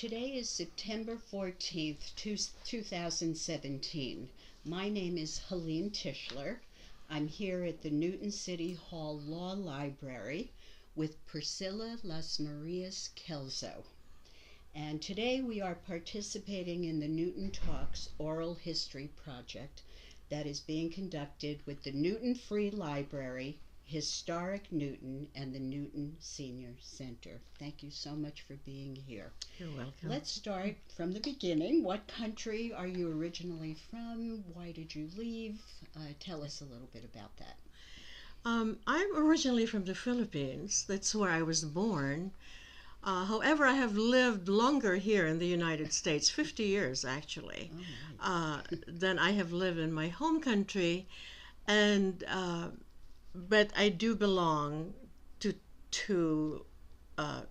Today is September 14th, 2017. My name is Helene Tischler. I'm here at the Newton City Hall Law Library with Priscilla Lasmarias Kelso. And today we are participating in the Newton Talks Oral History Project that is being conducted with the Newton Free Library, Historic Newton, and the Newton Senior Center. Thank you so much for being here. You're welcome. Let's start from the beginning. What country are you originally from? Why did you leave? Tell us a little bit about that. I'm originally from the Philippines. That's where I was born. However, I have lived longer here in the United States, 50 years actually, than I have lived in my home country. And but I do belong to two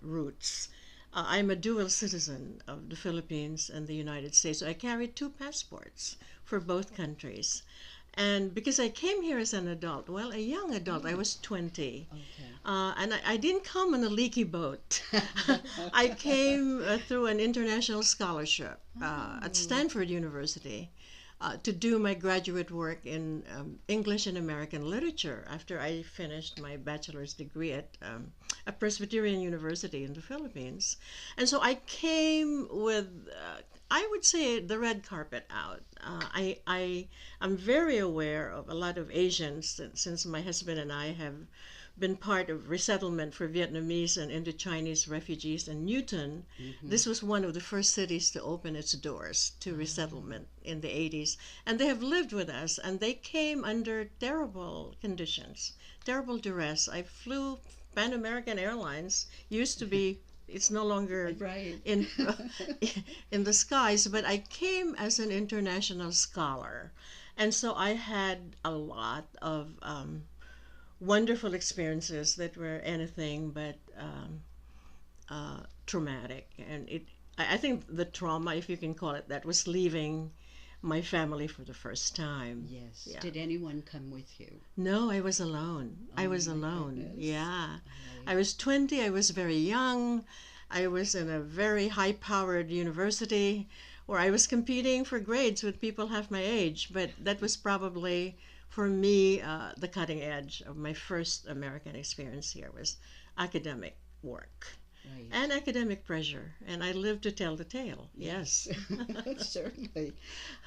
roots. I'm a dual citizen of the Philippines and the United States, so I carry two passports for both countries. And because I came here as an adult, well, a young adult, I was 20. Okay. And I didn't come on a leaky boat. I came through an international scholarship at Stanford University to do my graduate work in English and American literature after I finished my bachelor's degree at Presbyterian University in the Philippines. And so I came with, I would say, the red carpet out. I am very aware of a lot of Asians since my husband and I have been part of resettlement for Vietnamese and Indochinese refugees in Newton. This was one of the first cities to open its doors to resettlement in the 80s. And they have lived with us, and they came under terrible conditions, terrible duress. I flew Pan American Airlines, used to be, it's no longer Right. in the skies, but I came as an international scholar. And so I had a lot of wonderful experiences that were anything but traumatic. And I think the trauma, if you can call it that, was leaving my family for the first time. Yes. Yeah. Did anyone come with you? No, I was alone. I was my alone. goodness. Yeah. Right. I was 20. I was very young. I was in a very high-powered university where I was competing for grades with people half my age. But that was probably, for me, the cutting edge of my first American experience here was academic work. Right. And academic pressure, and I lived to tell the tale. Yes. Certainly.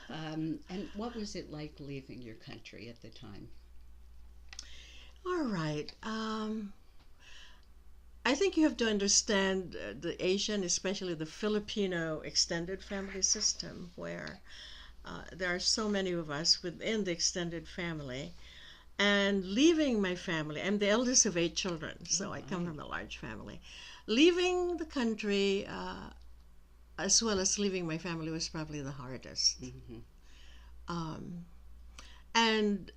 And what was it like leaving your country at the time? All right. I think you have to understand the Asian, especially the Filipino extended family system, where there are so many of us within the extended family. And leaving my family, I'm the eldest of 8 children, so I come from a large family. Leaving the country, as well as leaving my family, was probably the hardest. And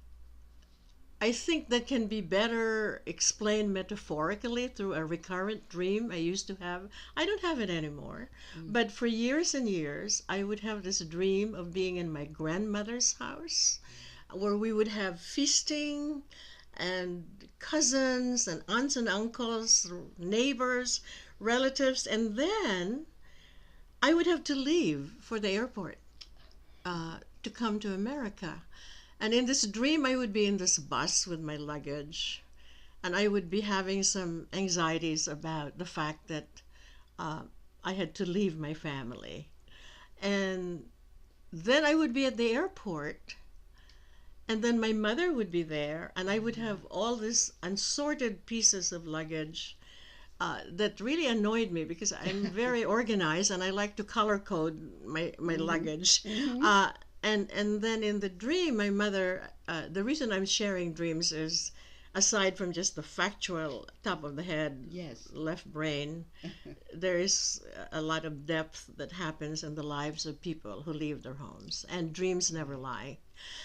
I think that can be better explained metaphorically through a recurrent dream I used to have. I don't have it anymore, but for years and years, I would have this dream of being in my grandmother's house, where we would have feasting and cousins and aunts and uncles, neighbors, relatives, and then I would have to leave for the airport to come to America. And in this dream, I would be in this bus with my luggage, and I would be having some anxieties about the fact that I had to leave my family. And then I would be at the airport, and then my mother would be there, and I would have all these unsorted pieces of luggage that really annoyed me because I'm very organized and I like to color code my luggage. And then in the dream, my mother, the reason I'm sharing dreams is, aside from just the factual top of the head, Yes. left brain, there is a lot of depth that happens in the lives of people who leave their homes, and dreams never lie.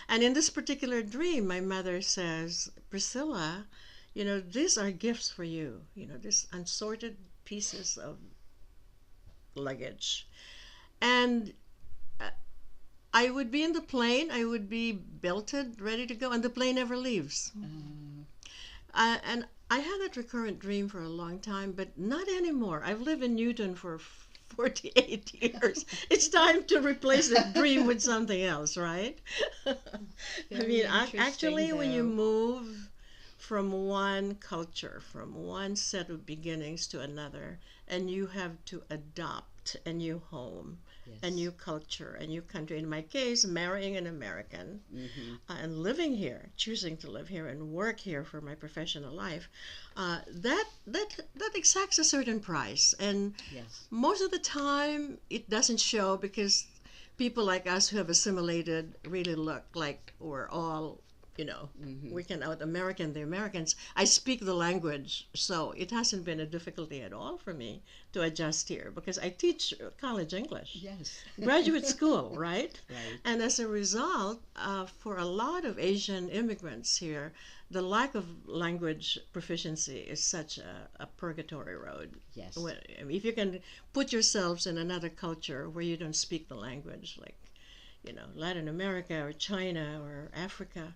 And in this particular dream, my mother says, Priscilla, these are gifts for you, these unsorted pieces of luggage. And I would be in the plane, I would be belted, ready to go, and the plane never leaves. And I had that recurrent dream for a long time, but not anymore. I've lived in Newton for 48 years. It's time to replace that dream with something else, right? I Very mean, interesting, actually, when you though. move from one culture, from one set of beginnings to another, and you have to adopt a new home, a Yes. new culture, a new country. In my case, marrying an American Mm-hmm. and living here, choosing to live here and work here for my professional life, that exacts a certain price. And Yes. most of the time, it doesn't show because people like us who have assimilated really look like we're all, Mm-hmm. we can out American the Americans. I speak the language, so it hasn't been a difficulty at all for me to adjust here because I teach college English, Yes. graduate school, right? Right. And as a result, for a lot of Asian immigrants here, the lack of language proficiency is such a purgatory road. Yes. If you can put yourselves in another culture where you don't speak the language, like, Latin America or China or Africa,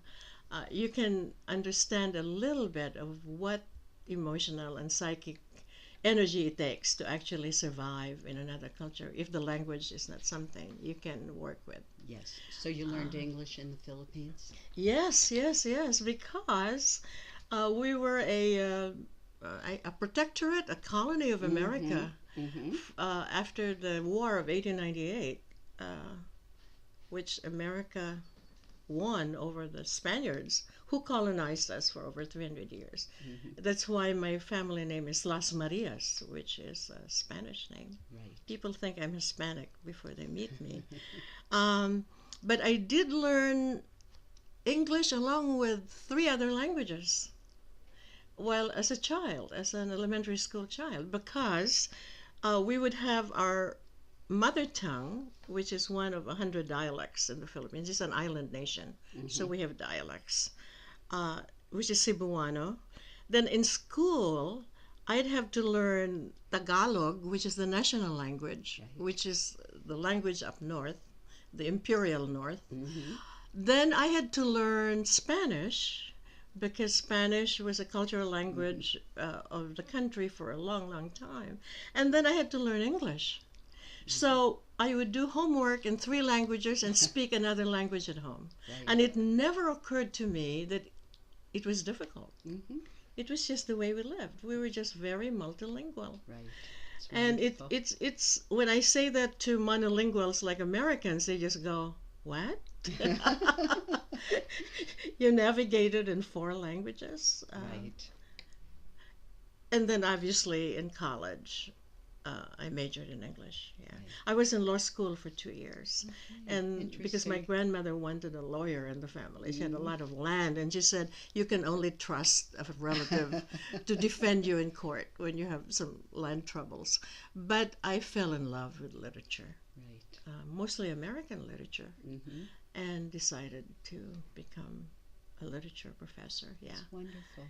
you can understand a little bit of what emotional and psychic energy it takes to actually survive in another culture if the language is not something you can work with. Yes. So you learned English in the Philippines? Yes, yes, yes, because we were a protectorate, a colony of America Mm-hmm. after the War of 1898, which America won over the Spaniards who colonized us for over 300 years. Mm-hmm. That's why my family name is Lasmarias, which is a Spanish name. Right. People think I'm Hispanic before they meet me. But I did learn English along with three other languages while as a child, as an elementary school child, because we would have our mother tongue, which is one of 100 dialects in the Philippines. It's an island nation, so we have dialects, which is Cebuano. Then in school, I'd have to learn Tagalog, which is the national language, Right. which is the language up north, the imperial north. Mm-hmm. Then I had to learn Spanish because Spanish was a cultural language of the country for a long, long time. And then I had to learn English. So I would do homework in three languages and speak another language at home. Right. And it never occurred to me that it was difficult. Mm-hmm. It was just the way we lived. We were just very multilingual. Right. It's And wonderful. it's when I say that to monolinguals like Americans, they just go, "What? You navigated in four languages?" Right. And then obviously in college, I majored in English. Yeah, Right. I was in law school for 2 years, and because my Interesting. grandmother wanted a lawyer in the family, she had a lot of land, and she said you can only trust a relative to defend you in court when you have some land troubles. But I fell in love with literature, Right. mostly American literature, Mm-hmm. and decided to become a literature professor. Yeah. It's wonderful.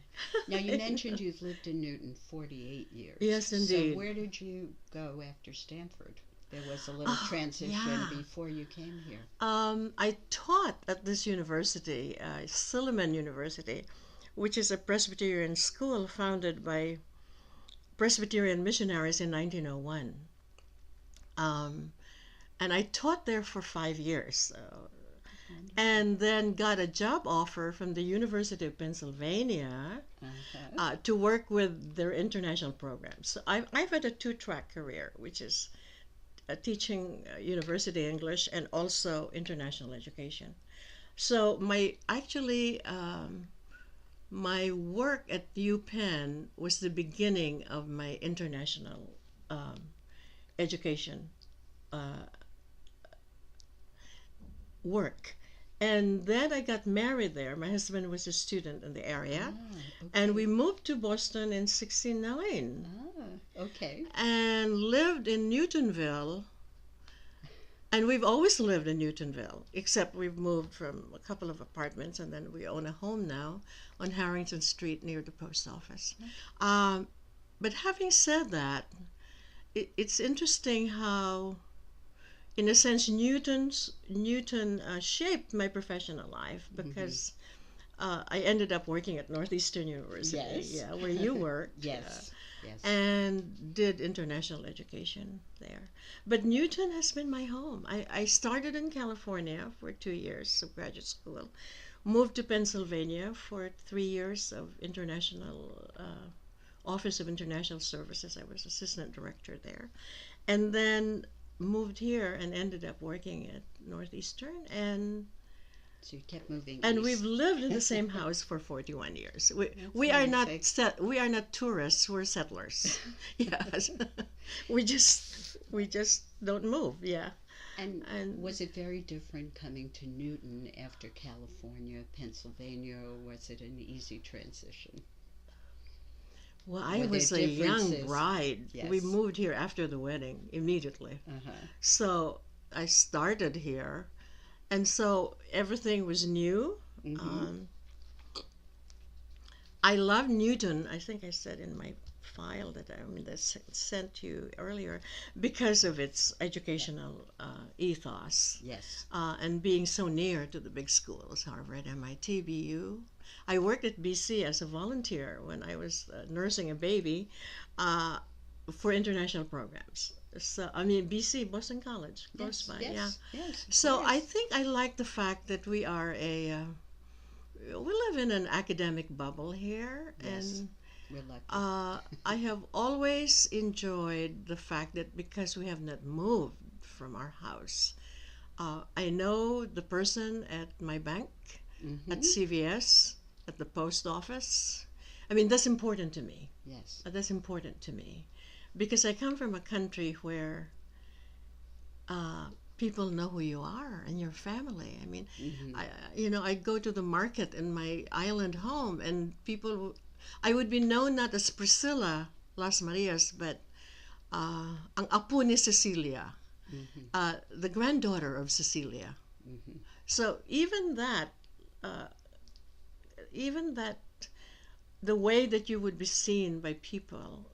Now, you mentioned you've lived in Newton 48 years. Yes, indeed. So where did you go after Stanford? There was a little transition yeah. before you came here. I taught at this university, Silliman University, which is a Presbyterian school founded by Presbyterian missionaries in 1901. And I taught there for 5 years. And then got a job offer from the University of Pennsylvania Uh-huh. to work with their international programs. So I've had a two-track career, which is teaching university English and also international education. So my work at UPenn was the beginning of my international education work. And then I got married there. My husband was a student in the area. Ah, And okay. we moved to Boston in 1969 Ah, okay. and lived in Newtonville. And we've always lived in Newtonville, except we've moved from a couple of apartments, and then we own a home now on Harrington Street near the post office. But having said that, it's interesting how, in a sense, Newton shaped my professional life because I ended up working at Northeastern University, Yes. yeah, where you worked. Yes. Yes. And did international education there. But Newton has been my home. I started in California for 2 years of graduate school, moved to Pennsylvania for 3 years of international Office of International Services. I was assistant director there, and then moved here and ended up working at Northeastern, So you kept moving and east. we've lived in the same house for 41 years. We amazing. we are not tourists. We're settlers. Yes, we just don't move. Yeah, And was it very different coming to Newton after California, Pennsylvania, or was it an easy transition? well, I Were there was a young differences? bride. Yes. We moved here after the wedding immediately. Uh-huh. So I started here, and so everything was new. Mhm. I love Newton. I think I said in my file that sent you earlier, because of its educational ethos, Yes. and being so near to the big schools, Harvard, MIT, BU. I worked at BC as a volunteer when I was nursing a baby for international programs. So I mean, BC, Boston College, close by. Yes. Yeah. Yes. So I yes. think I like the fact that we are we live in an academic bubble here, Yes. and We're lucky. I have always enjoyed the fact that because we have not moved from our house, I know the person at my bank, at Mhm. CVS, at the post office. I mean, that's important to me. Yes. That's important to me because I come from a country where people know who you are and your family. I mean, Mhm. I go to the market in my island home, and I would be known not as Priscilla Lasmarias, but ang apo ni Cecilia, Mhm. the granddaughter of Cecilia. Mhm. So uh, even that, the way that you would be seen by people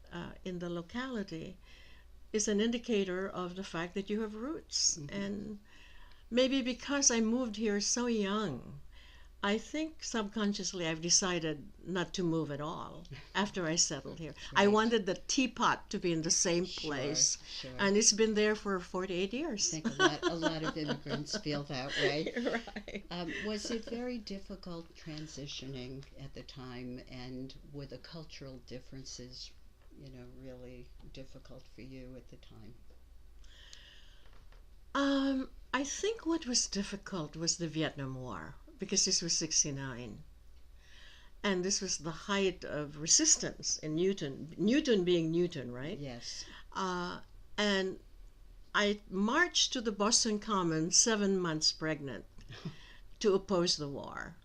in the locality is an indicator of the fact that you have roots. Mhm. And maybe because I moved here so young, I think subconsciously I've decided not to move at all after I settled here. I Right. wanted the teapot to be in the same Sure. place, Sure. and it's been there for 48 years. I think a lot of immigrants feel that way. Right. Was it very difficult transitioning at the time, and were the cultural differences, really difficult for you at the time? I think what was difficult was the Vietnam War, because this was 69. And this was the height of resistance in Newton being Newton, right? Yes. And I marched to the Boston Common 7 months pregnant to oppose the war.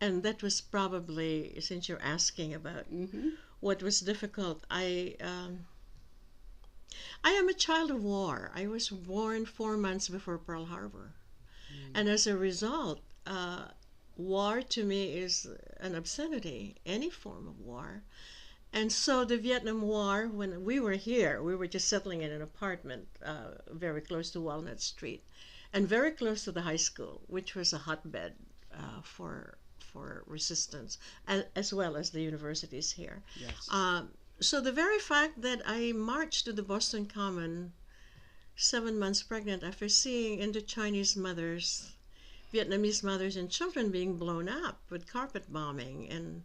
And that was probably, since you're asking about Mm-hmm. what was difficult, I am a child of war. I was born 4 months before Pearl Harbor. And as a result, war to me is an obscenity, any form of war. And so the Vietnam War, when we were here, we were just settling in an apartment very close to Walnut Street and very close to the high school, which was a hotbed for resistance, as well as the universities here. Yes. So the very fact that I marched to the Boston Common 7 months pregnant after seeing Indo-Chinese mothers, Vietnamese mothers and children being blown up with carpet bombing, and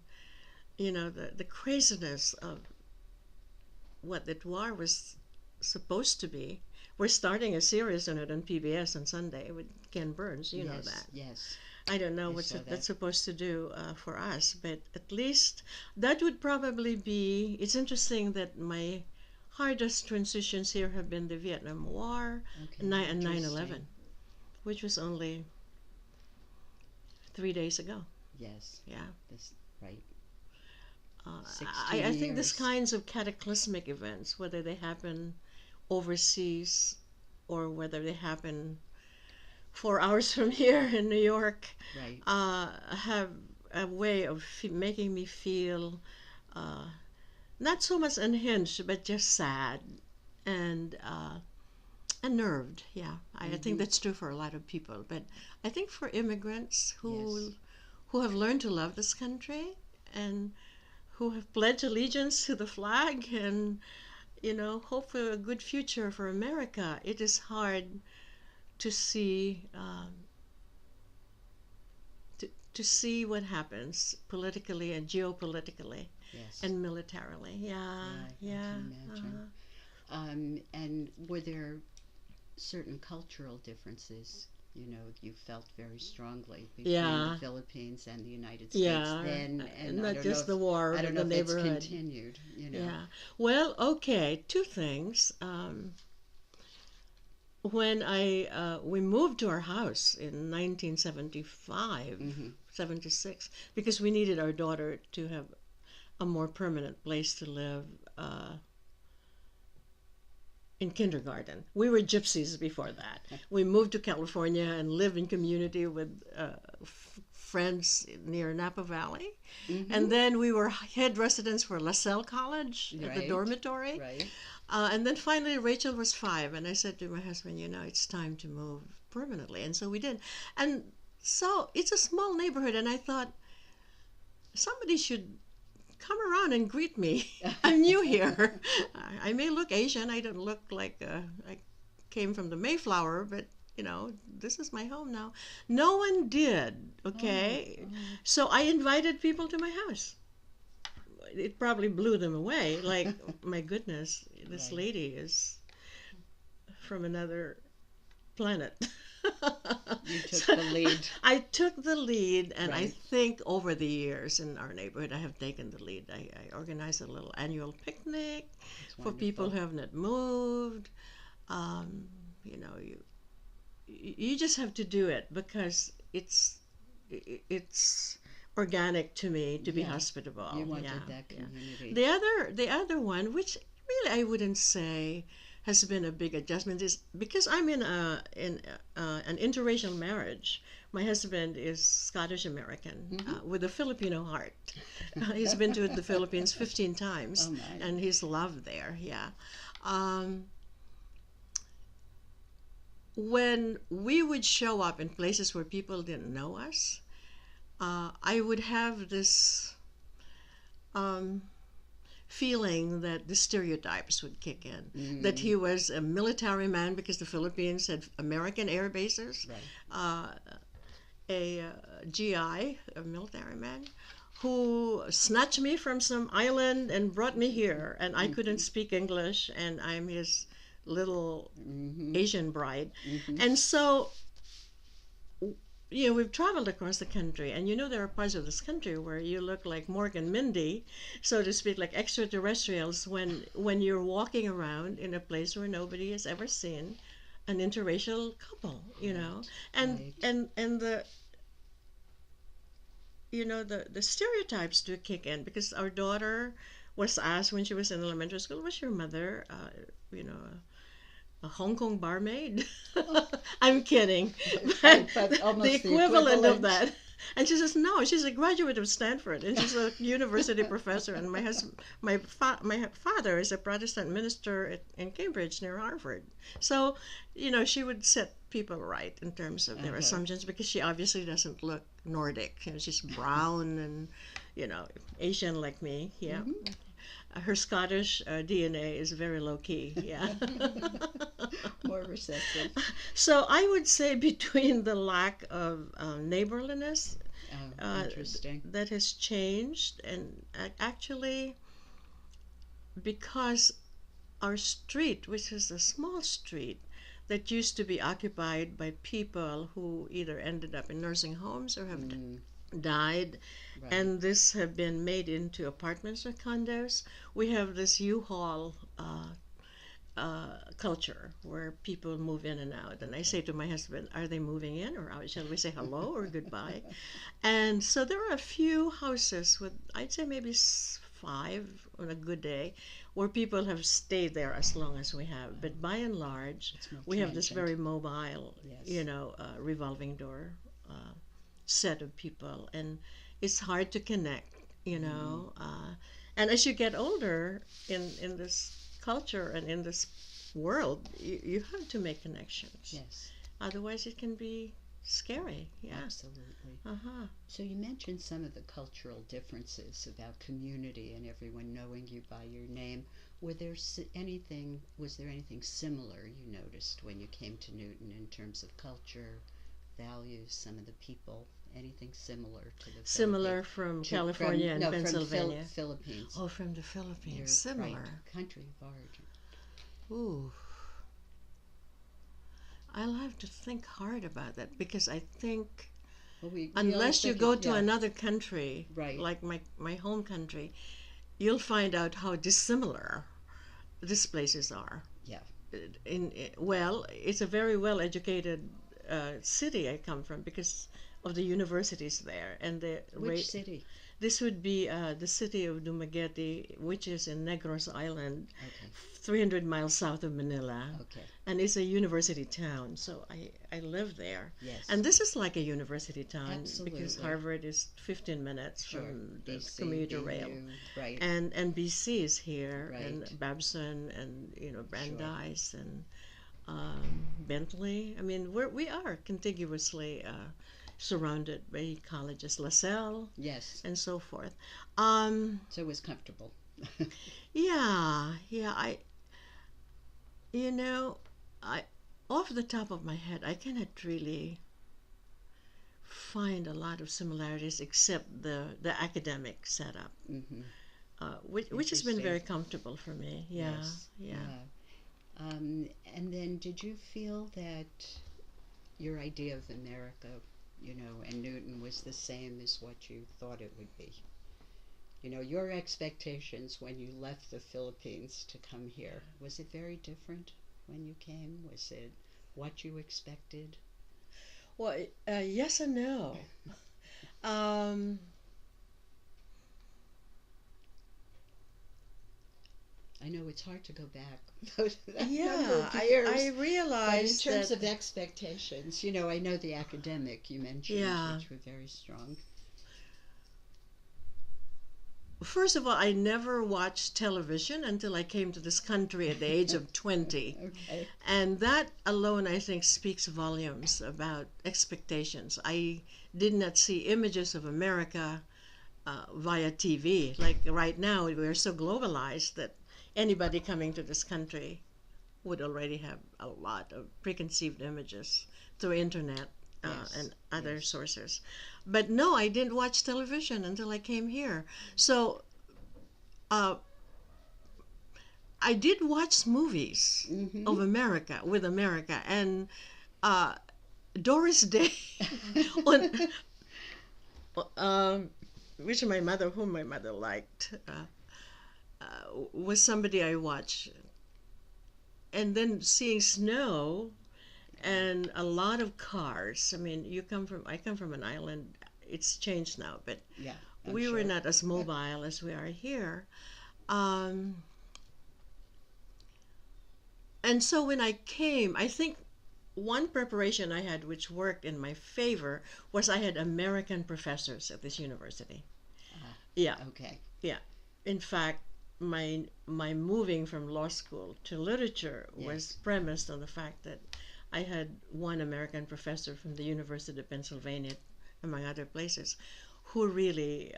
the craziness of what that war was supposed to be. We're starting a series on it on PBS on Sunday with Ken Burns. You know Yes. that. Yes. I don't know I what saw that. that's supposed to do for us, but at least that would probably be. It's interesting that my hardest transitions here have been the Vietnam War Okay. and 9/11, Interesting. which was only 3 days ago. Yes. Yeah. That's right. I 16 think these years. kinds of cataclysmic events, whether they happen overseas or whether they happen 4 hours from here in New York, Right. have a way of making me feel not so much unhinged, but just sad and unnerved. Yeah, I think Mhm. that's true for a lot of people. But I think for immigrants who who have learned to love this country and who have pledged allegiance to the flag and, hope for a good future for America. It is hard to see to see what happens politically and geopolitically and militarily. I can imagine. And were there certain cultural differences? You felt very strongly between the Philippines and the United States then, and not just the war, I don't but know the if neighborhood. it's continued. Yeah. Well, okay. Two things. When we moved to our house in 1975, 76, because we needed our daughter to have a more permanent place to live in kindergarten. We were gypsies before that. We moved to California and lived in community with friends near Napa Valley. And then we were head residents for LaSalle College at the dormitory. Right. And then finally Rachel was 5, and I said to my husband, it's time to move permanently. And so we did. And so it's a small neighborhood, and I thought somebody should come around and greet me. I'm new here. I may look Asian. I don't look like I came from the Mayflower, but this is my home now. No one did, okay? So I invited people to my house. It probably blew them away. Like, my goodness, this lady is from another planet. You took the lead. I took the lead, and I think over the years in our neighborhood, I have taken the lead. I organized a little annual picnic for people who have not moved. You just have to do it because it's organic to me to be hospitable. You wanted that community. The other one, which really I wouldn't say has been a big adjustment, is because I'm in an interracial marriage. My husband is Scottish American with a Filipino heart. He's been to the Philippines 15 times, and he's loved there. Yeah. When we would show up in places where people didn't know us, I would have this feeling that the stereotypes would kick in. That he was a military man because the Philippines had American air bases, a GI, a military man, who snatched me from some island and brought me here, and I couldn't speak English, and I'm his little Asian bride. And so we've traveled across the country, and there are parts of this country where you look like Mork and Mindy, so to speak, like extraterrestrials when you're walking around in a place where nobody has ever seen an interracial couple, and the stereotypes do kick in, because our daughter was asked when she was in elementary school, was your mother, a Hong Kong barmaid? I'm kidding. But the equivalent of that. And she says, no, she's a graduate of Stanford, and she's a university professor. And my father is a Protestant minister in Cambridge near Harvard. So, she would set people right in terms of their assumptions, because she obviously doesn't look Nordic. She's brown and, Asian like me. Yeah. Her Scottish DNA is very low-key, More recessive. So I would say between the lack of neighborliness interesting. That has changed, and actually because our street, which is a small street that used to be occupied by people who either ended up in nursing homes or have died, and this have been made into apartments or condos. We have this U-Haul culture where people move in and out, and I say to my husband, are they moving in or out? Shall we say hello or goodbye? And so there are a few houses with, I'd say maybe 5 on a good day, where people have stayed there as long as we have. But by and large, we have this very mobile, revolving door set of people, and it's hard to connect, and as you get older in this culture and in this world, you have to make connections. Yes. Otherwise it can be scary. Yeah. Absolutely. Uh-huh. So you mentioned some of the cultural differences about community and everyone knowing you by your name. Was there anything similar you noticed when you came to Newton in terms of culture, values, some of the people, anything similar to the Similar Philippines? from California and Pennsylvania. From Philippines. Oh, from the Philippines. Your Similar. country of origin. Ooh. I'll have to think hard about that because I think Well, we unless you go to another country, Right. like my home country, you'll find out how dissimilar these places are. Yeah. Well, it's a very well-educated city I come from because of the universities there and Which city? This would be the city of Dumaguete, which is in Negros Island, Okay. 300 miles south of Manila. Okay. And it's a university town, so I live there. Yes. And this is like a university town Absolutely. because Harvard is 15 minutes Sure. from the BC, commuter BU, rail. Right. And BC is here, Right. and Babson, and Brandeis, and Bentley. I mean, we are contiguously surrounded by colleges, LaSalle, Yes. and so forth. So it was comfortable. Yeah, I off the top of my head, I cannot really find a lot of similarities except the academic setup, Mm-hmm. which has been Interesting. very comfortable for me. Yeah, Yes. yeah. And then did you feel that your idea of America, and Newton was the same as what you thought it would be? Your expectations when you left the Philippines to come here, was it very different when you came? Was it what you expected? Well, yes and no. I know it's hard to go back that number Yeah, of years. I But in realized terms that of expectations, I know the academic you mentioned, Yeah. which were very strong. first of all, I never watched television until I came to this country at the age of 20. Okay. And that alone, I think, speaks volumes about expectations. I did not see images of America via TV. Like right now, we're so globalized that anybody coming to this country would already have a lot of preconceived images through internet Yes, and other yes. sources. But no, I didn't watch television until I came here. So I did watch movies Mm-hmm. of America, with America, and Doris Day, on, whom my mother liked, was somebody I watched. And then seeing snow and a lot of cars. I mean, I come from an island. It's changed now, but Yeah. we were not as mobile as we are here. And so when I came, I think one preparation I had which worked in my favor was I had American professors at this university. Yeah, Okay. yeah. In fact, my moving from law school to literature was Yes. premised on the fact that I had one American professor from the University of Pennsylvania, among other places, who really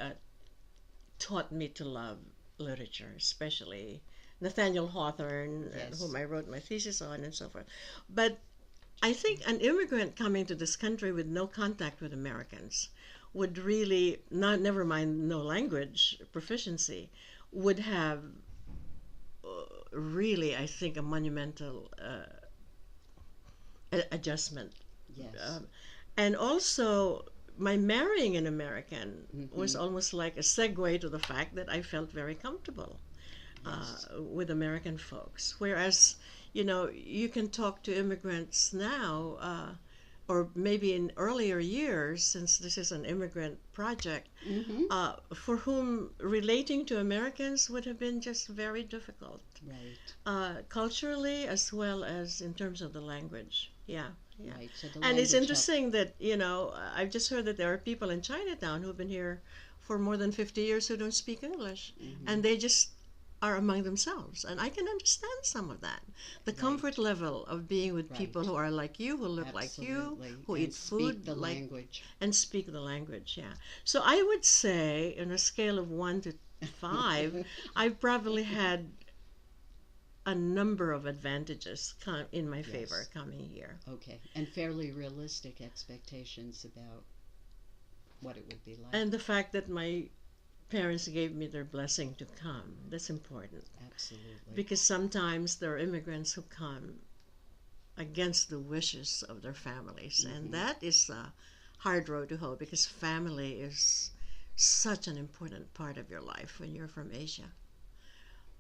taught me to love literature, especially Nathaniel Hawthorne, Yes. whom I wrote my thesis on, and so forth. But I think an immigrant coming to this country with no contact with Americans would really, never mind no language proficiency, would have really, I think, a monumental adjustment. Yes. And also, my marrying an American Mm-hmm. was almost like a segue to the fact that I felt very comfortable Yes. with American folks. Whereas, you can talk to immigrants now, or maybe in earlier years, since this is an immigrant project, Mm-hmm. for whom relating to Americans would have been just very difficult, Right. culturally as well as in terms of the language. Yeah. Yeah. Right. So the And it's language interesting that, I've just heard that there are people in Chinatown who've been here for more than 50 years who don't speak English. Mm-hmm. And they just are among themselves, and I can understand some of that. The Right. comfort level of being with Right. people who are like you, who look like you, Absolutely. who And eat speak food the like language. and speak the language. Yeah. So I would say, on a scale of 1 to 5, I've probably had a number of advantages in my favor Yes. coming here. Okay. And fairly realistic expectations about what it would be like. And the fact that my parents gave me their blessing to come, that's important. Absolutely. Because sometimes there are immigrants who come against the wishes of their families, and that is a hard road to hoe, because family is such an important part of your life when you're from Asia.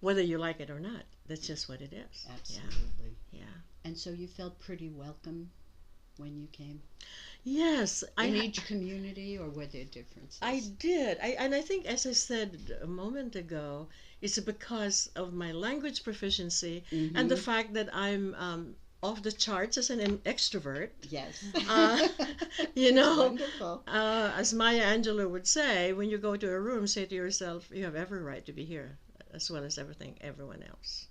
Whether you like it or not, that's just what it is. Absolutely. Yeah. And so you felt pretty welcome when you came? Yes. In each community, or were there differences? I did. And I think, as I said a moment ago, it's because of my language proficiency and the fact that I'm off the charts as an extrovert. Yes. You know, Wonderful. as Maya Angelou would say, when you go to a room, say to yourself, you have every right to be here, as well as everyone else.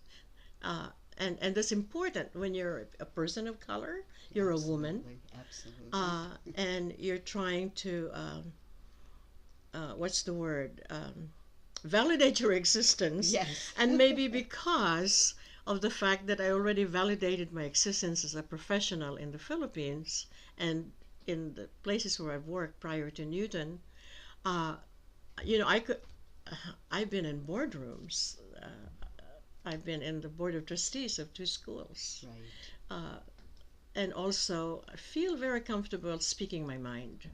And that's important when you're a person of color, you're a woman, Absolutely. and you're trying to, what's the word, validate your existence. Yes. And maybe because of the fact that I already validated my existence as a professional in the Philippines and in the places where I've worked prior to Newton, you know, I've been in boardrooms. I've been in the board of trustees of 2 schools. Right. And also I feel very comfortable speaking my mind.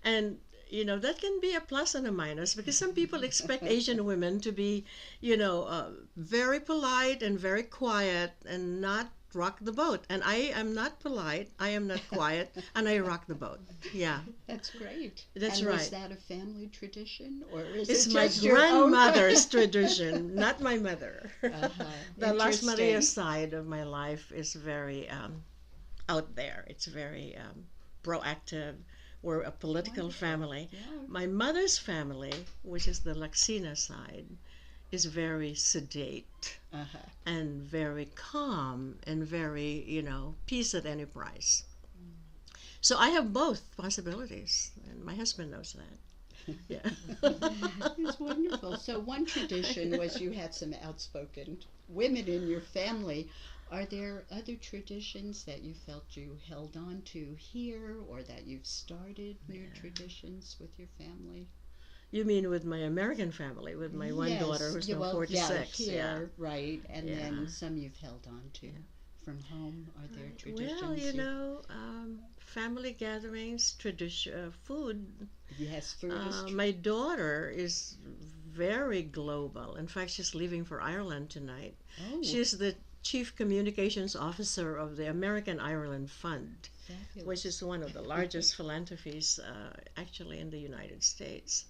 And, you know, that can be a plus and a minus, because some people expect Asian women to be, you know, very polite and very quiet and not rock the boat. And I am not polite, I am not quiet, and I rock the boat. Yeah. That's great. That's and right. Was that a family tradition, or is It's it my just your own? grandmother's tradition, not my mother. Uh-huh. The Las Interesting. Marias side of my life is very out there. It's very proactive. We're a political Wonderful. family. Yeah. My mother's family, which is the Laxina side, is very sedate Uh-huh. and very calm and very, you know, peace at any price. So I have both possibilities, and my husband knows that. Yeah. It's wonderful. So one tradition was you had some outspoken women in your family. Are there other traditions that you felt you held on to here, or that you've started new traditions with your family? You mean with my American family, with my one Yes. daughter who's now 46? Yeah, Yeah. here, right. And Yeah. then some you've held on to from home. Are there traditions? Well, you know, family gatherings, tradition, food. Yes, food is My daughter is very global. In fact, she's leaving for Ireland tonight. Oh, She's the Chief Communications Officer of the American Ireland Fund, fabulous. which is one of the largest philanthropies actually in the United States.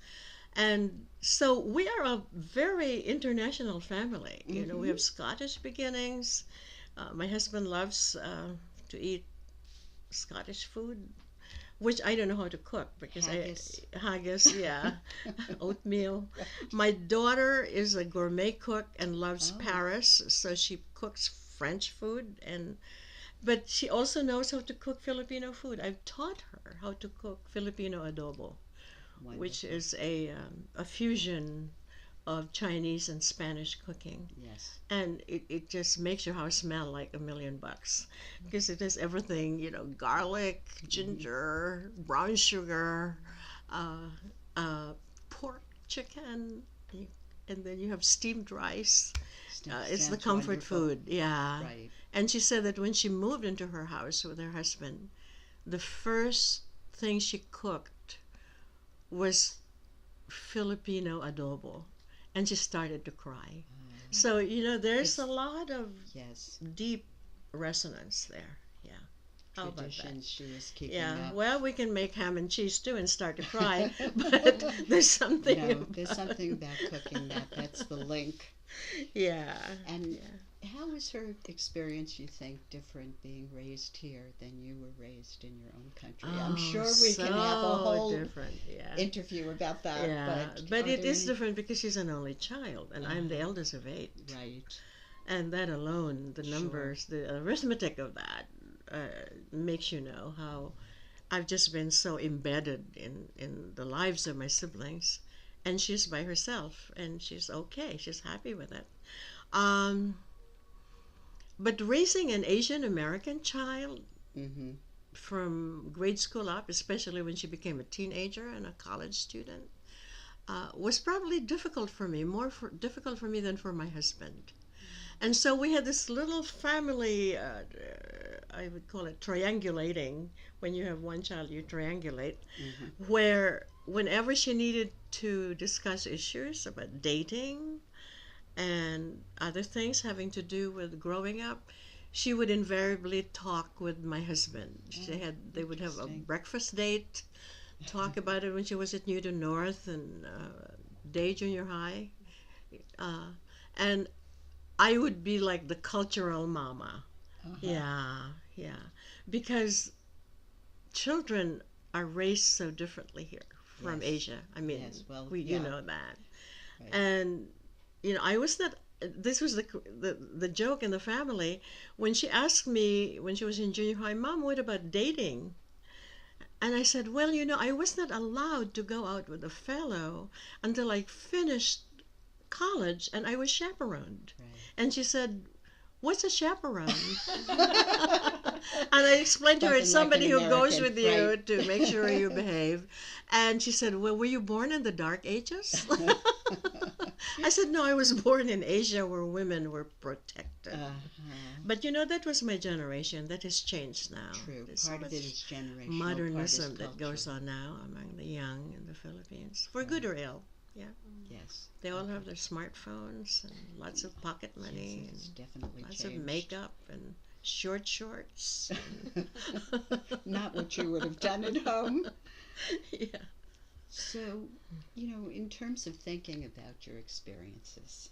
And so we are a very international family. You know, we have Scottish beginnings. My husband loves to eat Scottish food, which I don't know how to cook because Haggis. haggis, yeah, oatmeal. My daughter is a gourmet cook and loves Paris, so she cooks French food, but she also knows how to cook Filipino food. I've taught her how to cook Filipino adobo, which Wonderful. is a fusion of Chinese and Spanish cooking. Yes. And it just makes your house smell like $1,000,000 because it has everything, you know, garlic, ginger, brown sugar, pork, chicken, and then you have steamed rice. It's the Sounds comfort wonderful. food, yeah. Right. And she said that when she moved into her house with her husband, the first thing she cooked was Filipino adobo, and she started to cry. So, you know, there's a lot of Yes. deep resonance there. Yeah. How about that? Traditions she is keeping Yeah. up. Well, we can make ham and cheese too and start to cry, but there's something. No, there's something about cooking that's the link. Yeah. And how was her experience, you think, different being raised here than you were raised in your own country? I'm Oh, sure we can have a so whole different. Yeah. interview about that, Yeah, but but are it there is any? different because she's an only child, and I'm the Uh-huh. eldest of eight. Right. And that alone, the Sure. numbers, the arithmetic of that, makes you know how I've just been so embedded in the lives of my siblings. And she's by herself, and she's okay. She's happy with it. Um, but raising an Asian American child Mm-hmm. from grade school up, especially when she became a teenager and a college student, was probably difficult for me, difficult for me than for my husband. And so we had this little family, I would call it triangulating. When you have one child, you triangulate, Mm-hmm. where whenever she needed to discuss issues about dating and other things having to do with growing up, she would invariably talk with my husband. Oh, They would have a interesting. breakfast date, talk about it when she was at Newton North and Day Junior High. Uh, and I would be like the cultural mama. Uh-huh. Yeah, yeah. Because children are raised so differently here from Yes. Asia. I mean, Yes. Well, you yeah. know that. Right. And I was not. This was the joke in the family when she asked me when she was in junior high, Mom, what about dating? And I said, well, I was not allowed to go out with a fellow until I finished college and I was chaperoned. And she said, what's a chaperone? And I explained to her, it's Nothing like an somebody who goes American, with you right? to make sure you behave. And she said, well, were you born in the Dark Ages? I said, no, I was born in Asia where women were protected. Uh-huh. But that was my generation. That has changed now. True. There's so Part of it much is generational. modernism Part is that goes culture. on now among the young in the Philippines, for Right. good or ill. Yeah. Yes. They all Okay. have their smartphones and lots of pocket money Yes, it's and definitely lots changed. of makeup and short shorts. Not what you would have done at home. Yeah. So, in terms of thinking about your experiences,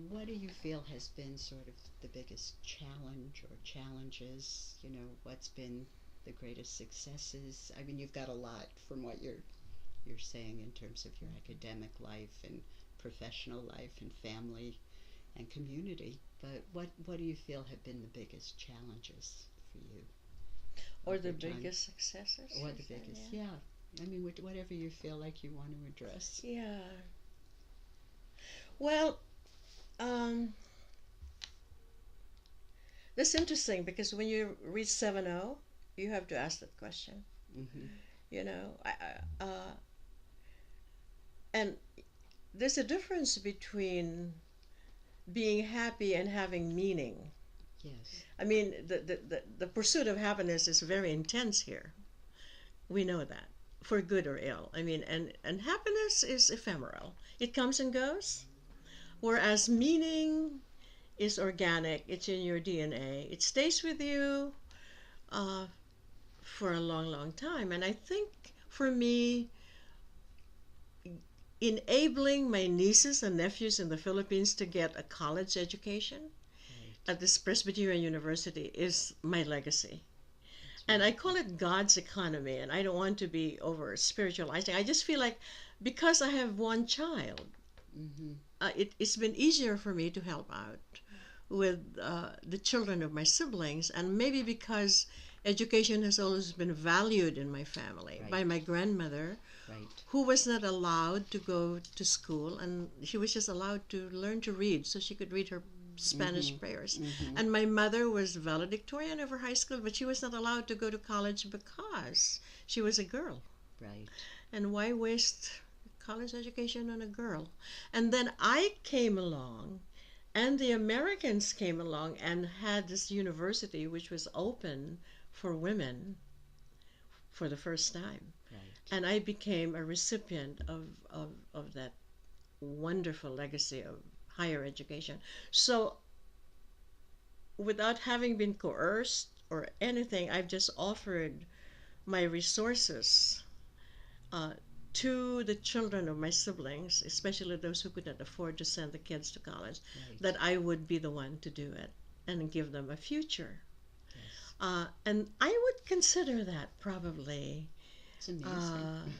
what do you feel has been sort of the biggest challenge or challenges? What's been the greatest successes? I mean, you've got a lot from what you're saying in terms of your academic life and professional life and family and community. But what do you feel have been the biggest challenges for you Or over the time? biggest successes? Or you're the saying, biggest, yeah. I mean, whatever you feel like you want to address. Yeah. Well, that's interesting because when you reach 7-0, you have to ask that question. Mm-hmm. And there's a difference between being happy and having meaning. Yes. I mean, the pursuit of happiness is very intense here. We know that, for good or ill. I mean, and happiness is ephemeral. It comes and goes, whereas meaning is organic. It's in your DNA. It stays with you uh, for a long, long time. And I think for me, enabling my nieces and nephews in the Philippines to get a college education Right. at this Presbyterian University is my legacy. That's And I wonderful. call it God's economy, and I don't want to be over spiritualizing. I just feel like because I have one child, Mm-hmm. it's been easier for me to help out with the children of my siblings, and maybe because education has always been valued in my family by Right. my grandmother, Right. who was not allowed to go to school, and she was just allowed to learn to read so she could read her Spanish Mm-hmm. prayers. Mm-hmm. And my mother was valedictorian of her high school, but she was not allowed to go to college because she was a girl. Right. And why waste college education on a girl? And then I came along, and the Americans came along and had this university which was open for women for the first time. Right. And I became a recipient of that wonderful legacy of higher education. So without having been coerced or anything, I've just offered my resources uh, to the children of my siblings, especially those who couldn't afford to send the kids to college, Right. that I would be the one to do it and give them a future. Yes. And I would consider that probably, It's amazing.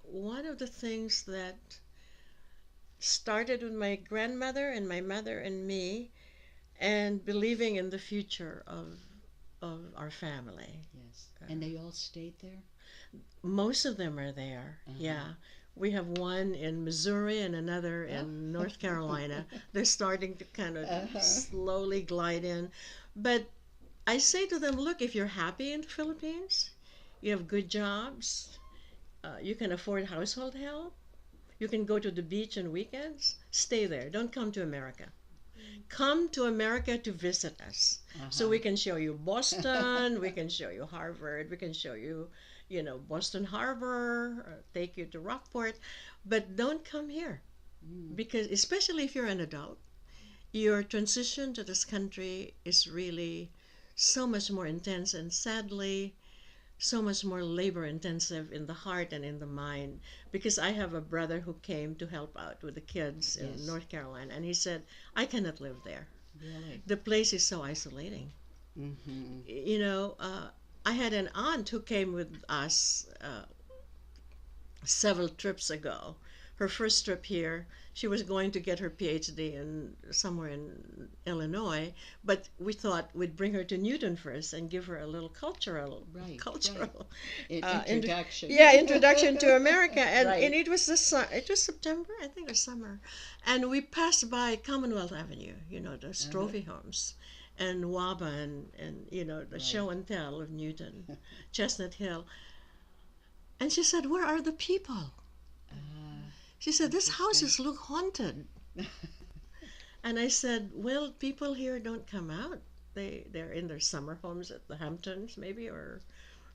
one of the things that started with my grandmother and my mother and me, and believing in the future of our family. Yes. And they all stayed there? Most of them are there. Yeah. We have one in Missouri and another in North Carolina. They're starting to kind of slowly glide in. But I say to them, look, if you're happy in the Philippines, you have good jobs, you can afford household help, you can go to the beach on weekends, stay there. Don't come to America. Come to America to visit us. So we can show you Boston, we can show you Harvard, we can show you, Boston Harbor, or take you to Rockport, but don't come here. Because especially if you're an adult, your transition to this country is really so much more intense, and sadly so much more labor intensive in the heart and in the mind. Because I have a brother who came to help out with the kids in Yes. North Carolina, and he said, I cannot live there. Really? The place is so isolating. I had an aunt who came with us several trips ago. Her first trip here, she was going to get her PhD in somewhere in Illinois, but we thought we'd bring her to Newton first and give her a little cultural Introduction. introduction to America. And Right. and it was September, I think, or summer, and we passed by Commonwealth Avenue, the Strophe homes, and Waba, and the show and tell of Newton, Chestnut Hill. And she said, where are the people? She said, these houses look haunted. And I said, well, people here don't come out. They're in their summer homes at the Hamptons, maybe, or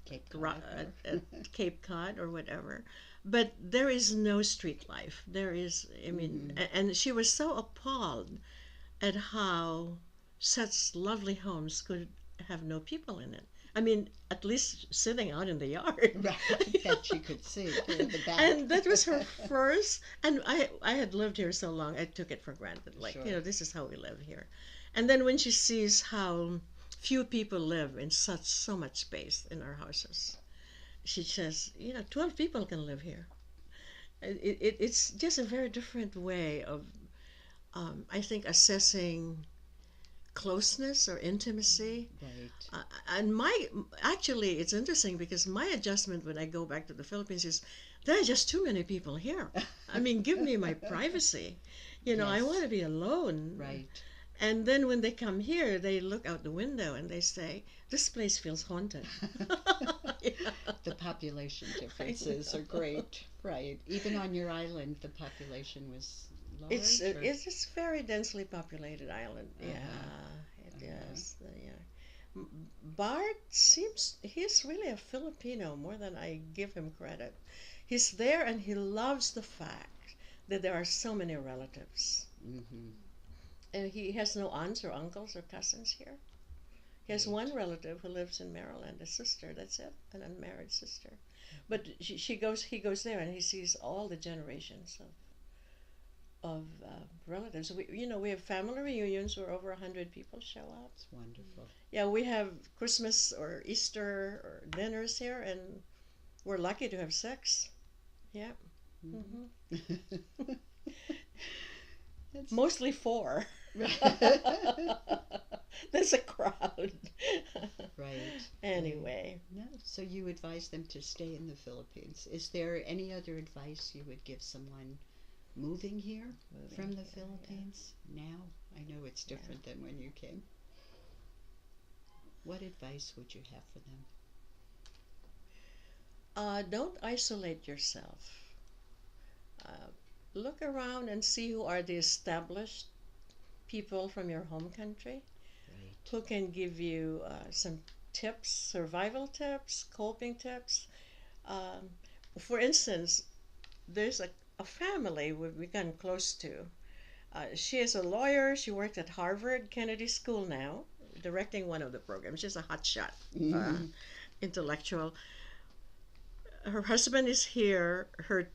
Cape Cod. at Cape Cod or whatever. But there is no street life. There is, and she was so appalled at how such lovely homes could have no people in it. I mean, at least sitting out in the yard. Right, that she could see in the back. And that was her first, and I had lived here so long, I took it for granted. Like, Sure. this is how we live here. And then when she sees how few people live in so much space in our houses, she says, 12 people can live here. It's just a very different way of, I think, assessing closeness or intimacy. Right. And actually, it's interesting because my adjustment when I go back to the Philippines is there are just too many people here. I mean, give me my privacy. I Yes. want to be alone. Right. And then when they come here, they look out the window and they say, this place feels haunted. The population differences are great. Right. Even on your island, the population was large. It's just very densely populated island. Yeah, it is. Yeah. Bart he's really a Filipino more than I give him credit. He's there and he loves the fact that there are so many relatives. And he has no aunts or uncles or cousins here. He has one relative who lives in Maryland, a sister, that's it, an unmarried sister. But he goes there and he sees all the generations of relatives. We have family reunions where over 100 people show up. It's wonderful. Yeah, we have Christmas or Easter or dinners here, and we're lucky to have 6. Yeah. Mostly 4. There's a crowd. Right. Anyway. No, so you advise them to stay in the Philippines. Is there any other advice you would give someone moving here from the Philippines now? I know it's different than when you came. What advice would you have for them? Don't isolate yourself. Look around and see who are the established people from your home country, Right. who can give you some tips, survival tips, coping tips. For instance, there's a family we've become close to. She is a lawyer. She worked at Harvard Kennedy School now, directing one of the programs. She's a hotshot intellectual. her husband is here. Her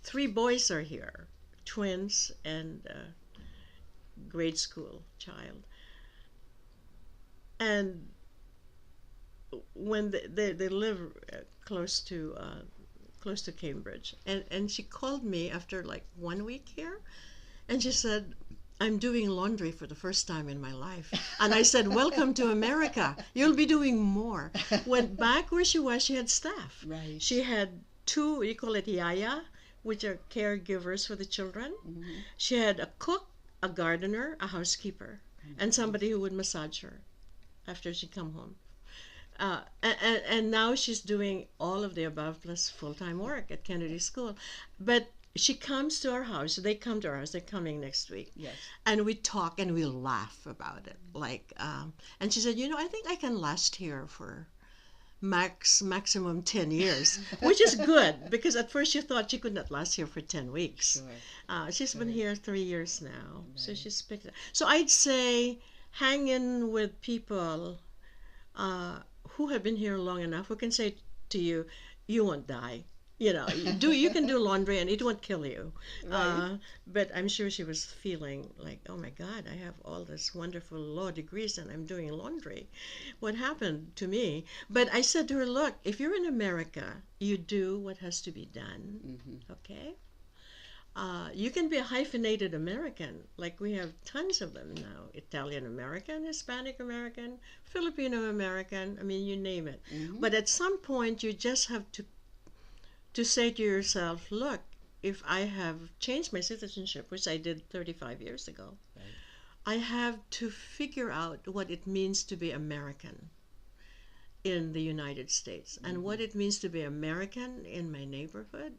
3 boys are here, twins and grade school child. And when they live close to Cambridge, and she called me after like 1 week here, and she said, I'm doing laundry for the first time in my life. And I said, welcome to America. You'll be doing more. Went back where she was, she had staff. Right. She had 2, you call it yaya, which are caregivers for the children. Mm-hmm. She had a cook, a gardener, a housekeeper, and somebody who would massage her after she come home. And now she's doing all of the above plus full-time work at Kennedy School. But she comes to our house. They come to our house. They're coming next week. Yes. And we talk and we laugh about it. Like, and she said, I think I can last here for maximum 10 years, which is good, because at first she thought she could not last here for 10 weeks. Sure. She's been Right. here 3 years now. Right. So she's picked it. So I'd say hang in with people who have been here long enough, who can say to you, you won't die. You can do laundry and it won't kill you. Right. But I'm sure she was feeling like, oh my God, I have all this wonderful law degrees and I'm doing laundry. What happened to me? But I said to her, look, if you're in America, you do what has to be done. Mm-hmm. Okay? You can be a hyphenated American, like we have tons of them now. Italian American, Hispanic American, Filipino American, I mean, you name it. Mm-hmm. But at some point, you just have to say to yourself, look, if I have changed my citizenship, which I did 35 years ago, Right. I have to figure out what it means to be American in the United States, and what it means to be American in my neighborhood,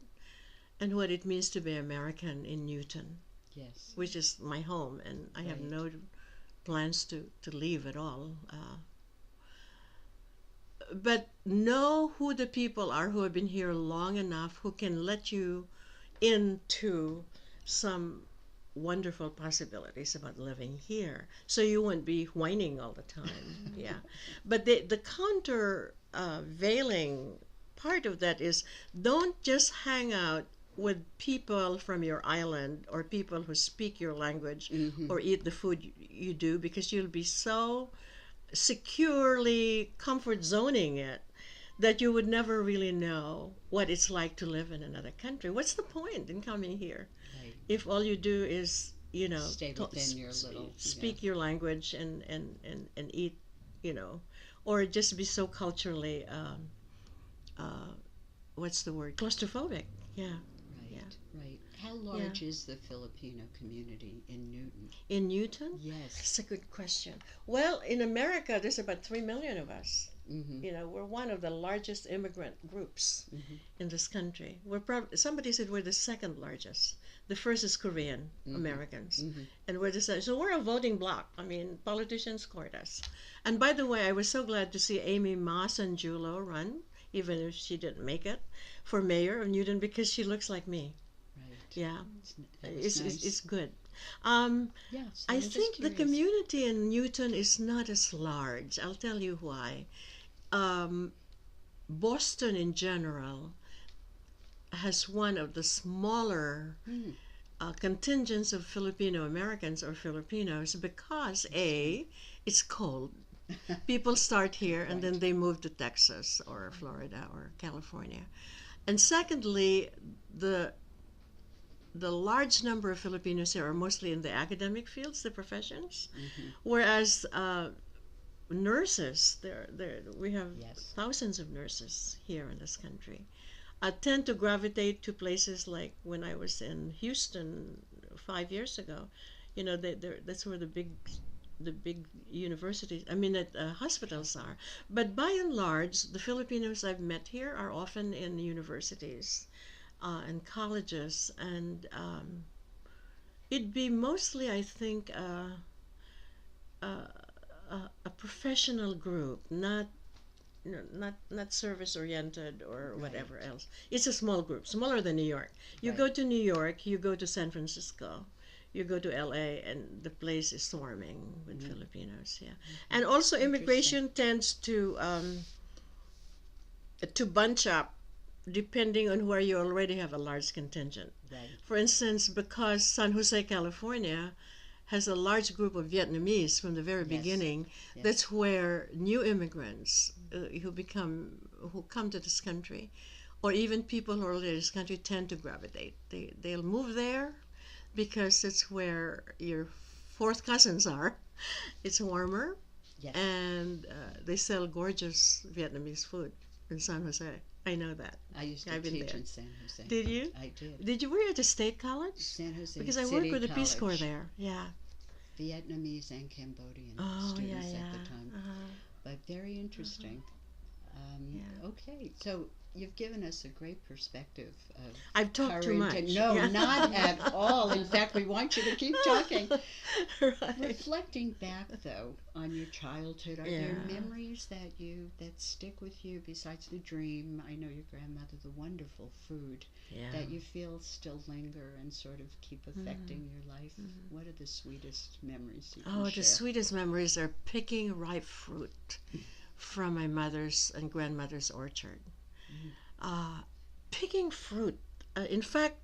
and what it means to be American in Newton, Yes. which is my home, and I have Right. no plans to leave at all. But know who the people are who have been here long enough, who can let you into some wonderful possibilities about living here, so you won't be whining all the time. Yeah. But the countervailing part of that is, don't just hang out with people from your island or people who speak your language Mm-hmm. or eat the food you do, because you'll be so securely comfort zoning it that you would never really know what it's like to live in another country. What's the point in coming here Right. if all you do is Stay within your little. speak your language and eat, or just be so culturally what's the word, claustrophobic. Yeah. Right. Yeah. Right. How large is the Filipino community in Newton? In Newton? Yes. That's a good question. Well, in America, there's about 3 million of us. Mm-hmm. We're one of the largest immigrant groups Mm-hmm. in this country. Somebody said we're the second largest. The first is Korean Americans, Mm-hmm. and we're the second. So we're a voting bloc. I mean, politicians court us. And by the way, I was so glad to see Amy Masanjulo run, even if she didn't make it, for mayor of Newton, because she looks like me. Right. Yeah, That was nice. it's good. Yes. I was just think the curious. community in Newton is not as large. I'll tell you why. Boston in general has one of the smaller Mm. contingents of Filipino Americans or Filipinos, because it's cold. People start here and then they move to Texas or Florida or California. And secondly, the large number of Filipinos here are mostly in the academic fields, the professions, Mm-hmm. whereas nurses, we have Yes. thousands of nurses here in this country. I tend to gravitate to places like when I was in Houston 5 years ago. That's where the big universities, hospitals are. But by and large, the Filipinos I've met here are often in universities and colleges, and it'd be mostly, I think, a professional group, not service oriented or whatever else. It's a small group, smaller than New York. You Right. go to New York, you go to San Francisco, you go to LA, and the place is swarming with Filipinos. Yeah, and also immigration tends to bunch up depending on where you already have a large contingent. Right. For instance, because San Jose, California has a large group of Vietnamese from the very beginning, Yes. that's where new immigrants who come to this country, or even people who are already in this country, tend to gravitate. They'll move there because it's where your fourth cousins are. It's warmer, Yes. and they sell gorgeous Vietnamese food in San Jose. I know that. I used to I've been teach there. in San Jose. Did you? I did. Did you? Were you at the State College? San Jose Because I City worked with the Peace Corps College. there. Yeah. Vietnamese and Cambodian Oh, yeah, students yeah. at the time. But very interesting. Yeah. Okay, so you've given us a great perspective of I've talked too current. much. No, Yeah. not at all. In fact, we want you to keep talking. Right. Reflecting back, though, on your childhood, are there Yeah. memories that stick with you besides the dream? I know your grandmother, the wonderful food, Yeah. that you feel still linger and sort of keep affecting your life. What are the sweetest memories you can Oh, share? the sweetest memories are picking ripe fruit from my mother's and grandmother's orchard. Picking fruit. In fact,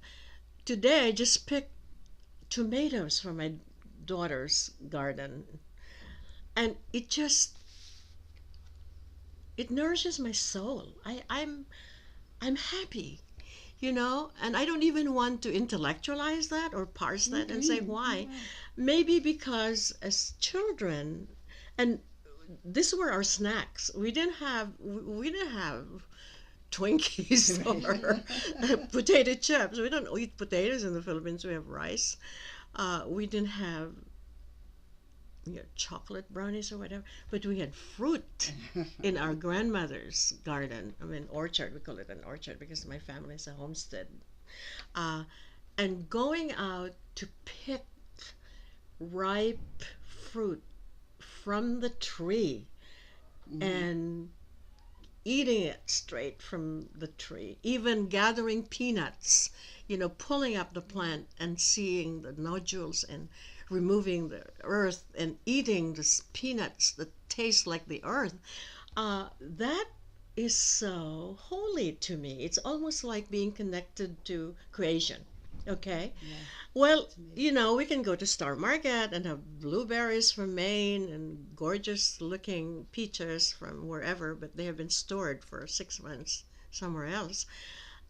today I just picked tomatoes from my daughter's garden, and it nourishes my soul. I'm happy, and I don't even want to intellectualize that or parse that and say why. Maybe because as children, and these were our snacks. We didn't have Twinkies or potato chips. We don't eat potatoes in the Philippines. We have rice. We didn't have chocolate brownies or whatever, but we had fruit in our grandmother's garden. I mean, orchard. We call it an orchard because my family is a homestead. And going out to pick ripe fruit from the tree and eating it straight from the tree, even gathering peanuts, pulling up the plant and seeing the nodules and removing the earth and eating the peanuts that taste like the earth, that is so holy to me. It's almost like being connected to creation. Okay? Yeah. Well, we can go to Star Market and have blueberries from Maine and gorgeous looking peaches from wherever, but they have been stored for 6 months somewhere else.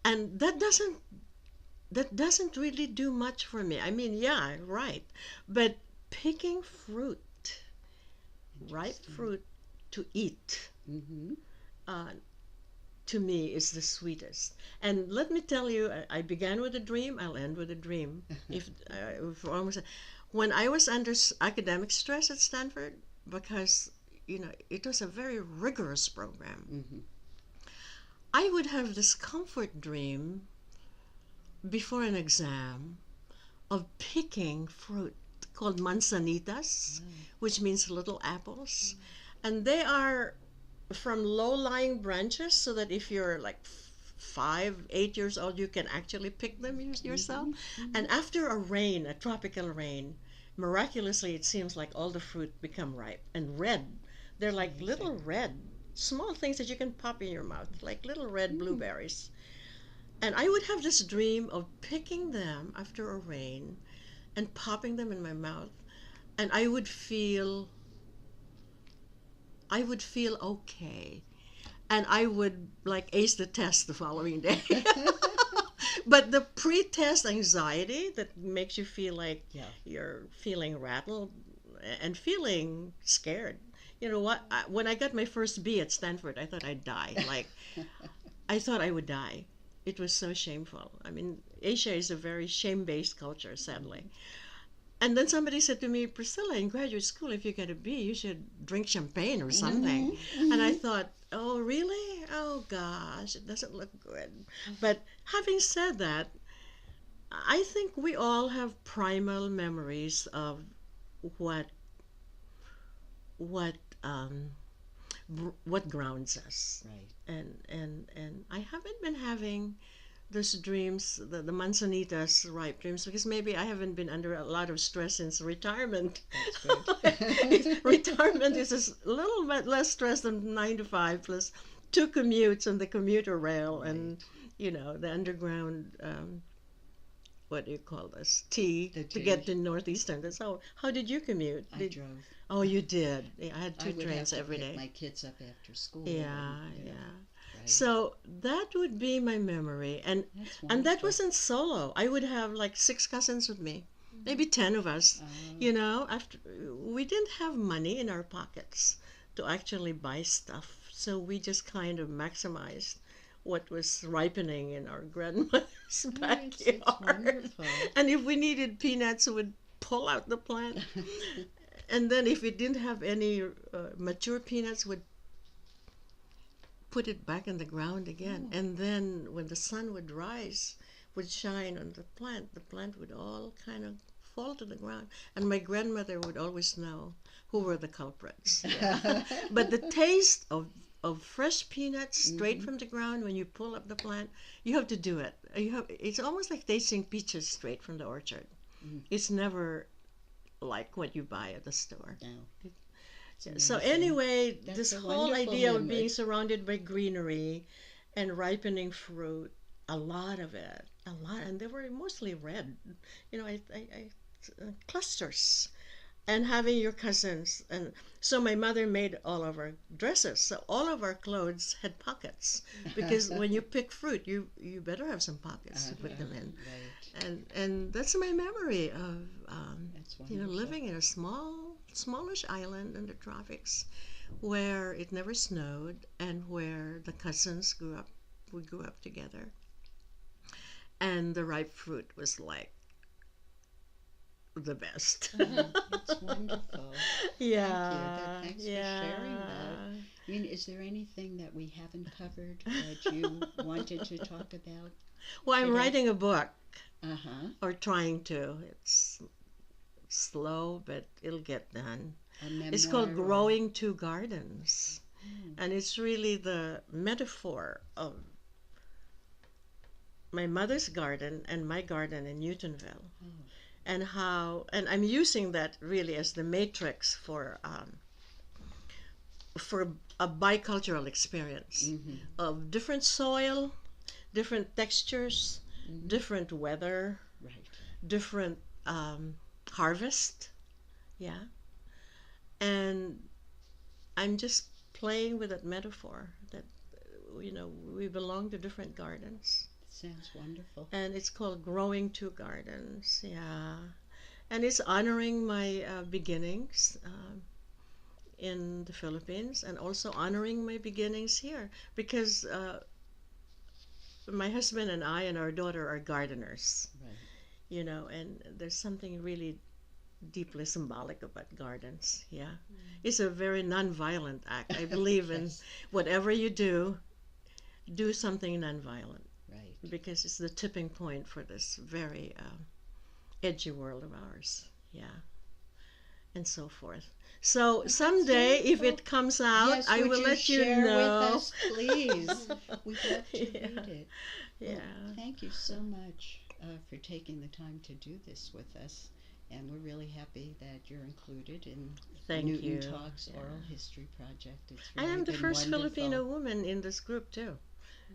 And that doesn't really do much for me. I mean, yeah, right. But picking fruit, ripe fruit to eat, to me is the sweetest. And let me tell you, I began with a dream, I'll end with a dream. When I was under academic stress at Stanford, because it was a very rigorous program, I would have this comfort dream before an exam of picking fruit called manzanitas, which means little apples. And they are from low-lying branches, so that if you're like 5, 8 years old, you can actually pick them yourself. And after a tropical rain, miraculously, it seems like all the fruit become ripe and red. They're like little red, small things that you can pop in your mouth, like little red blueberries. And I would have this dream of picking them after a rain and popping them in my mouth, and I would feel okay, and I would like ace the test the following day. But the pre-test anxiety that makes you feel like you're feeling rattled and feeling scared. You know what? When I got my first B at Stanford, I thought I'd die. Like, I thought I would die. It was so shameful. I mean, Asia is a very shame-based culture, sadly. And then somebody said to me, Priscilla, in graduate school, if you get a B, you should drink champagne or something. And I thought, oh, really? Oh, gosh, it doesn't look good. But having said that, I think we all have primal memories of what grounds us. Right. And I haven't been having those dreams, the manzanitas ripe dreams, because maybe I haven't been under a lot of stress since retirement. That's good. Retirement is a little bit less stress than 9 to 5 plus two commutes on the commuter rail, and the underground. What do you call this? To get to Northeastern. That's how did you commute? I drove. Oh, you did. Yeah, I had two trains every day. I would have to pick my kids up after school. Yeah, and, yeah. Right. So that would be my memory, and that wasn't solo. I would have like 6 cousins with me, maybe 10 of us. After we didn't have money in our pockets to actually buy stuff, so we just kind of maximized what was ripening in our grandmother's backyard. It's wonderful. And if we needed peanuts, we would pull out the plant. And then if we didn't have any mature peanuts, we'd put it back in the ground again. And then when the sun would rise, would shine on the plant would all kind of fall to the ground. And my grandmother would always know who were the culprits. But the taste of fresh peanuts straight from the ground when you pull up the plant, you have to do it. It's almost like tasting peaches straight from the orchard. It's never like what you buy at the store. No. So anyway, this whole idea of being surrounded by greenery and ripening fruit, a lot of it, and they were mostly red. Clusters. And having your cousins, and so my mother made all of our dresses. So all of our clothes had pockets, because when you pick fruit, you better have some pockets to put them in. Right. And that's my memory of living in a smallish island in the tropics, where it never snowed and where the cousins grew up. We grew up together, and the ripe fruit was like the best. It's wonderful. Yeah. Thanks for sharing that. I mean, is there anything that we haven't covered that you wanted to talk about? Well, I'm writing a book. Or trying to. It's slow, but it'll get done. It's called Growing Two Gardens. And it's really the metaphor of my mother's garden and my garden in Newtonville. And I'm using that really as the matrix for a bicultural experience of different soil, different textures, different weather, different harvest, and I'm just playing with that metaphor that we belong to different gardens. Sounds wonderful. And it's called Growing Two Gardens, and it's honoring my beginnings in the Philippines, and also honoring my beginnings here, because my husband and I and our daughter are gardeners, and there's something really deeply symbolic about gardens. It's a very non-violent act. I believe in whatever you do something non-violent. Because it's the tipping point for this very edgy world of ours, and so forth. So someday, if it comes out, I will let you know. With us, please. We'd love to read it. Well, thank you so much for taking the time to do this with us, and we're really happy that you're included in Newton Talks Oral History Project. It's really I am the first wonderful. Filipino woman in this group too.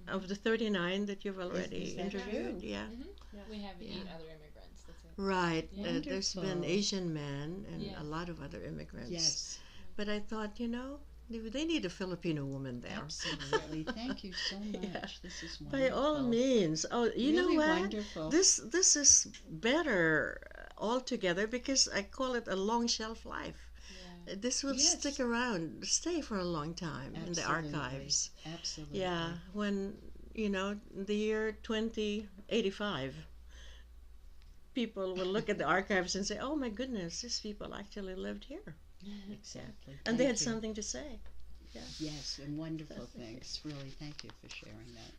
Of the 39 that you've already interviewed, We have 8 other immigrants. That's it. Right. There's been Asian men and a lot of other immigrants. Yes. But I thought, they need a Filipino woman there. Absolutely. Thank you so much. This is wonderful. By all means. Oh, you really know what? Wonderful. This is better altogether, because I call it a long shelf life. This will stick around, stay for a long time in the archives. Absolutely. Yeah, when, in the year 2085, people will look at the archives and say, oh my goodness, these people actually lived here. Exactly. And they had something to say. Yes, and wonderful things. Really, thank you for sharing that.